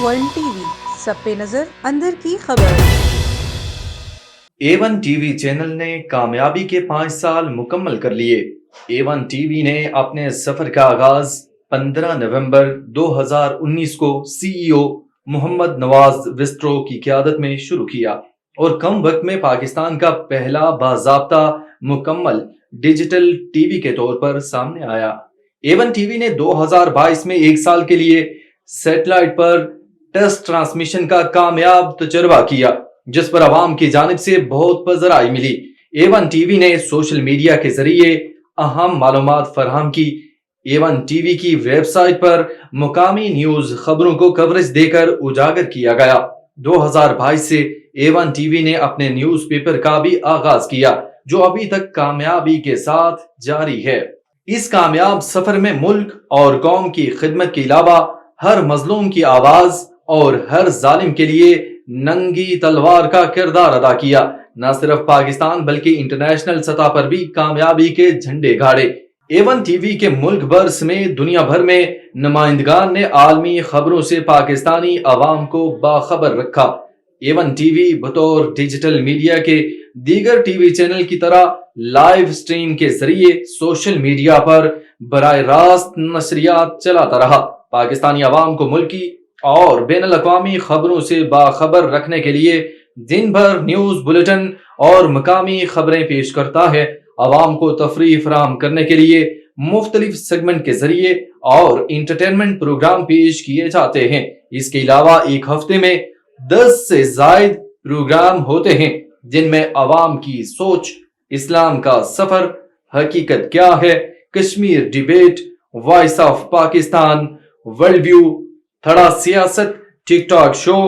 One T V سب پہ نظر اندر کی خبر۔ A1 ٹی وی چینل نے کامیابی کے 5 سال مکمل کر لیے۔ A1 ٹی وی نے اپنے سفر کا آغاز 15 نومبر 2019 کو CEO محمد نواز وسٹرو کی قیادت میں شروع کیا اور کم وقت میں پاکستان کا پہلا باضابطہ مکمل ڈیجیٹل ٹی وی کے طور پر سامنے آیا۔ A1 ٹی وی نے 2022 میں 1 سال کے لیے سیٹلائٹ پر ٹیسٹ ٹرانسمیشن کا کامیاب تجربہ کیا، جس پر عوام کی جانب سے بہت پذیرائی ملی۔ A1 ٹی وی نے سوشل میڈیا کے ذریعے اہم معلومات فراہم کی۔ A1 ٹی وی کی ویب سائٹ پر مقامی نیوز خبروں کو کوریج دے کر اجاگر کیا گیا۔ 2022 سے A1 ٹی وی نے اپنے نیوز پیپر کا بھی آغاز کیا، جو ابھی تک کامیابی کے ساتھ جاری ہے۔ اس کامیاب سفر میں ملک اور قوم کی خدمت کے علاوہ ہر مظلوم کی آواز اور ہر ظالم کے لیے ننگی تلوار کا کردار ادا کیا۔ نہ صرف پاکستان بلکہ انٹرنیشنل سطح پر بھی کامیابی کے جھنڈے گاڑے۔ A1 ٹی وی کے ملک بھر سمیت دنیا بھر میں نمائندگان نے عالمی خبروں سے پاکستانی عوام کو باخبر رکھا۔ A1 ٹی وی بطور ڈیجیٹل میڈیا کے دیگر ٹی وی چینل کی طرح لائیو سٹریم کے ذریعے سوشل میڈیا پر براہ راست نشریات چلاتا رہا۔ پاکستانی عوام کو ملکی اور بین الاقوامی خبروں سے باخبر رکھنے کے لیے دن بھر نیوز بلیٹن اور مقامی خبریں پیش کرتا ہے۔ عوام کو تفریح فراہم کرنے کے لیے مختلف سیگمنٹ کے ذریعے اور انٹرٹینمنٹ پروگرام پیش کیے جاتے ہیں۔ اس کے علاوہ ایک ہفتے میں 10 سے زائد پروگرام ہوتے ہیں، جن میں عوام کی سوچ، اسلام کا سفر، حقیقت کیا ہے، Kashmir debate, voice of Pakistan, world view, تھوڑا سیاست، ٹک ٹاک شو،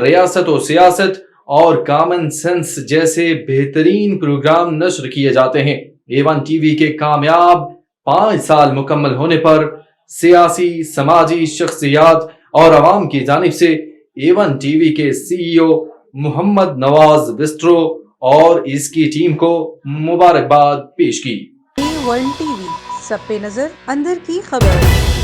ریاست و سیاست اور کامن سینس جیسے بہترین پروگرام نشر کیے جاتے ہیں۔ A1 ٹی وی کے کامیاب 5 سال مکمل ہونے پر سیاسی، سماجی شخصیات اور عوام کی جانب سے A1 ٹی وی کے CEO محمد نواز وسٹرو اور اس کی ٹیم کو مبارکباد پیش کی۔ A1 ٹی وی سب پہ نظر اندر کی خبر۔